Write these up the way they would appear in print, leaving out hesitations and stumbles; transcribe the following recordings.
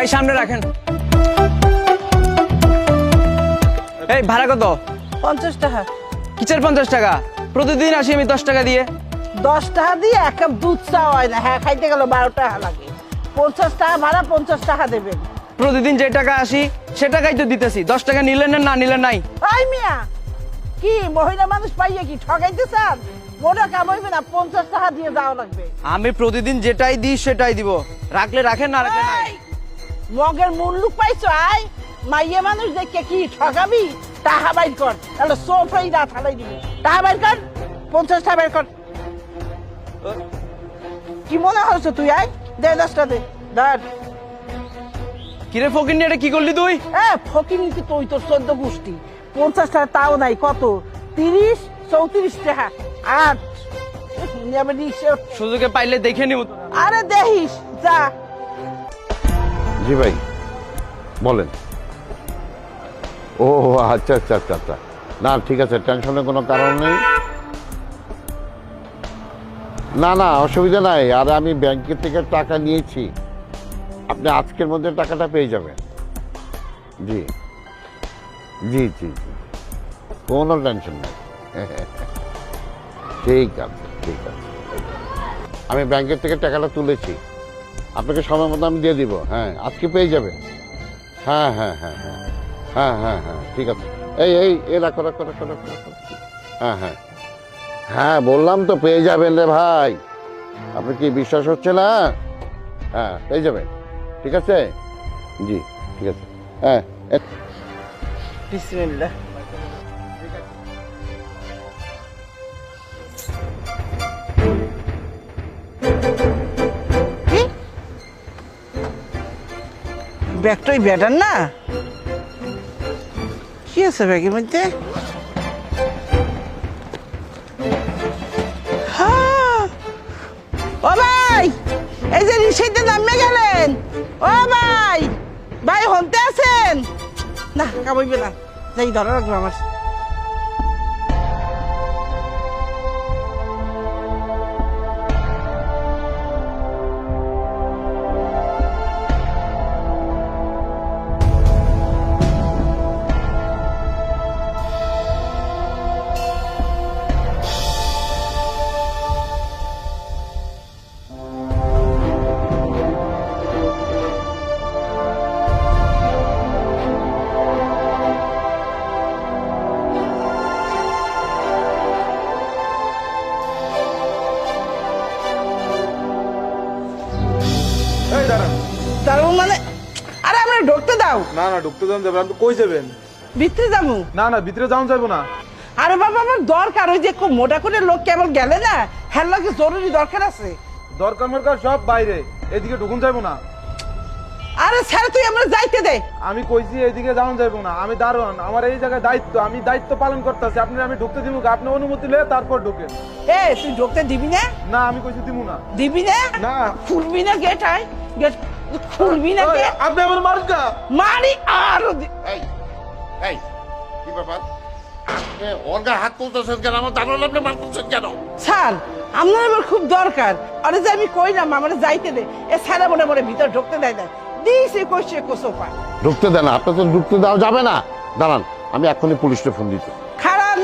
ভাই সামনে রাখেন। এই ভাড়া কত? 50 টাকা। কিসের 50 টাকা? প্রতিদিন আসি আমি 10 টাকা দিয়ে। 10 টাকা দিয়ে এক কাপ দুধ চা হয় না, হ্যাঁ খাইতে গেল 12 টাকা লাগে। 50 টাকা ভাড়া, 50 টাকা দেবেন। প্রতিদিন যে টাকা আসি সে টাকাই তো দিতেছি, 10 টাকা নিলেন না নিলেন নাই। এই মিয়া, কি মহিলা মানুষ পাইয়ে কি ঠকাইতে চান? মোটা কাম হইবে না, 50 টাকা দিয়ে যাওয়া লাগবে। আমি প্রতিদিন যেটাই দিই সেটাই দিব, রাখলে রাখেন না রাখলে নাই। এই, মগের মুল্লুক পাইছো? আয় মাইয়ে মানুষ দেখে কি ঠকাবি? টাকা বাইর কর, তাহলে সোফাই রাত হালাই দিবি। টাকা বাইর কর, 50 টাকা বাইর কর। কি মনে হচ্ছে তুই? আয় দে 10 টাকা দে, ধর। কিরে ফকির নিয়ে এটা কি করলি তুই? ফকির কি তুই? তোর 14 গোষ্ঠী। 50 টাকা তাও নাই, কত? 30 34 টাকা। 8 আমি রিক্সা। সুযোগে পাইলে দেখে নিব। আরে দেখিস, যা। জি ভাই বলেন। ও আচ্ছা আচ্ছা আচ্ছা আচ্ছা, না ঠিক আছে, টেনশনের কোনো কারণ নেই। না না অসুবিধা নাই, আর আমি ব্যাংকের থেকে টাকা নিয়েছি, আপনি আজকের মধ্যে টাকাটা পেয়ে যাবেন। জি জি জি জি, কোনো টেনশন নেই। ঠিক আছে ঠিক আছে, আমি ব্যাংকের থেকে টাকাটা তুলেছি, আপনাকে সময় মতো আমি দিয়ে দিব। হ্যাঁ আজকে পেয়ে যাবেন। হ্যাঁ হ্যাঁ হ্যাঁ হ্যাঁ হ্যাঁ হ্যাঁ হ্যাঁ ঠিক আছে। এই এই এ রাখো রাখো রাখো রাখো রাখো। হ্যাঁ হ্যাঁ হ্যাঁ বললাম তো পেয়ে যাবেন রে ভাই, আপনার কি বিশ্বাস হচ্ছে না? হ্যাঁ পেয়ে যাবেন, ঠিক আছে। জি ঠিক আছে। হ্যাঁ বিসমিল্লাহ। ব্যাগটাই ব্যাটার না? কি আছে ব্যাগের মধ্যে? হ্যাঁ। ও ভাই, এই যে রিক্সাতে নামে গেলেন। ও ভাই, ভাই হনতে আছেন? না কামাইবে না, যাই ধরা রাখবো আমার। এই দাঁড়ান। তার মানে আরে আমরা ঢুকতে দাও। না না ঢুকতে যান যাবেন, আপনি কই যাবেন? ভিতরে যাবো। না না ভিতরে যাওয়া যাবো না। আরে বাবা আমার দরকার, ওই যে খুব মোটা করে লোক কেবল গেলে না, হ্যাঁ লাগে জরুরি দরকার আছে। দরকার মরকার সব বাইরে, এদিকে ঢুকুন যাবো না। আরে স্যার তুই আমরা যাইতে দে। আমি কইছি এইদিকে যাওয়া যাবো না, আমি দারোয়ান, আমার এই জায়গায় দায়িত্ব, আমি দায়িত্ব পালন করতেছি। আপনি আমি ঢুকতে দিব, আপনি অনুমতি লয়ে তারপর ঢুকেন। তুই ঢুকতে দিবি না? না আমি কইছি দিব না। দিবি না? না। খুলবি না গেট? আয় গেট খুলবি না? এই, আপনি আমার মারুন কা? মারি আর এই এই কি ব্যাপার, আপনি ওর গায়ে হাত তুলতেছেন কেন? আমার দারোয়ান আপনি মারতেছেন কেন? স্যার আপনার আমার খুব দরকার। আরে যে আমি কইলাম আমরা যাইতে দে, এ স্যার মনে মনে ভিতর ঢুকতে দেয় না। দিছে কইছে কোসোফা ঢুকতে দেন, আপনার তো ঢুকতে দেওয়া যাবে না। দাঁড়ান আমি এখনই পুলিশে ফোন দিচ্ছি। খারান,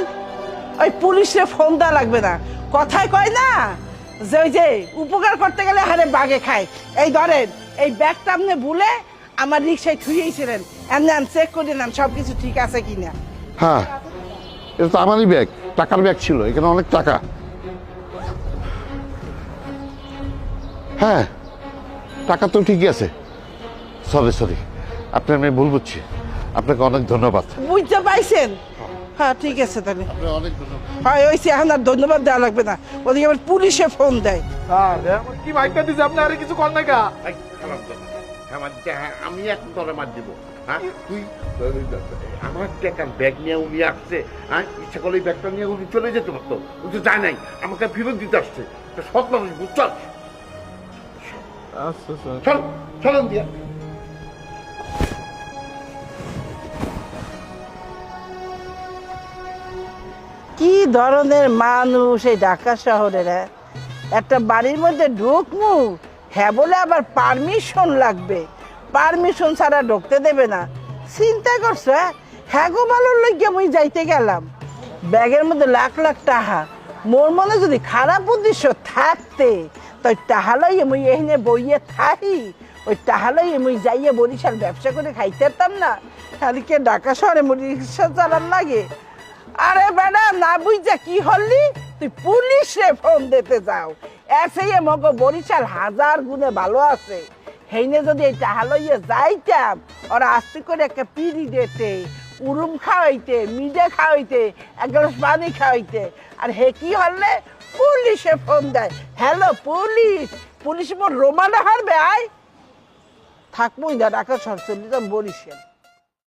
ওই পুলিশে ফোন দেওয়া লাগবে না। কথায় কয় না যে ওই যে উপকার করতে গেলে হারে বাগে খায়। এই ধরেন এই ব্যাগটা আপনি ভুলে আমার রিক্সায় থুইয়েছিলেন, এমনি চেক করে নেন সবকিছু ঠিক আছে কিনা। হ্যাঁ এটা তো আমারই ব্যাগ, টাকার ব্যাগ ছিল, এখানে অনেক টাকা। হ্যাঁ টাকা তো ঠিকই আছে। সরি সরি, আপনার আমি ভুল বুঝছি, আপনাকে অনেক ধন্যবাদ। বুঝতে পাইছেন? হ্যাঁ ঠিক আছে তাহলে। অনেক ধন্যবাদ। হয় ওইসে এখন আর ধন্যবাদ দেওয়া লাগবে না, ওদিকে আবার পুলিশে ফোন দেয়। আমার কি মাইকটা দিছে, আপনি আরে কিছু কর না কা? আমি এখন তোরে মার দিব। হ্যাঁ তুই আমার টাকার ব্যাগ নিয়ে উনি আসছে, হ্যাঁ ইচ্ছা করলে ব্যাগটা নিয়ে উনি চলে যেতে পারতো, কিন্তু যায় নাই, আমাকে ফেরত দিতে আসছে। সৎ মানুষ বুঝছ? আচ্ছা স্যার। চল চলেন দিয়া। কি ধরনের মানুষ এই ঢাকা শহরের! একটা বাড়ির মধ্যে ঢুকমু, হ্যাঁ বলে আবার পারমিশন লাগবে। পারমিশন ছাড়া ঢুকতে দেবে না। চিন্তা করছো হ্যাঁ গো, ভালো লাগিয়ে মুই যাইতে গেলাম, ব্যাগের মধ্যে লাখ লাখ টাকা। মোর মনে যদি খারাপ উদ্দেশ্য থাকতে তো টাহা লইয়ে মুই এখানে বইয়ে থাকি, ওই টাহা লইয়ে মুই যাইয়ে বরিশাল ব্যবসা করে খাইতে পারতাম না। খালি কে ঢাকা শহরে মুই রিক্সা চালান লাগে। আরে বেটা না বুঝা কি হলি, তুই পুলিশে ফোন দিতে যাও। এসে মগো বরিশাল হাজার গুণে ভালো আছে। হেইনে যদি এই টাহা লইয়ে যাইতাম, ওরা আস্তে করে একটা পিড়ি দিতে, উরুম খাওয়াইতে, মিডে খাওয়াইতে, এক গ্লাস পানি খাওয়াইতে। আর হে কি হলে পুলিশে ফোন দেয়, হ্যালো পুলিশ, পুলিশ মোর রোমানা হারবে আয় থাকবোই না ঢাকা শহর চলে যাম বরিশাল।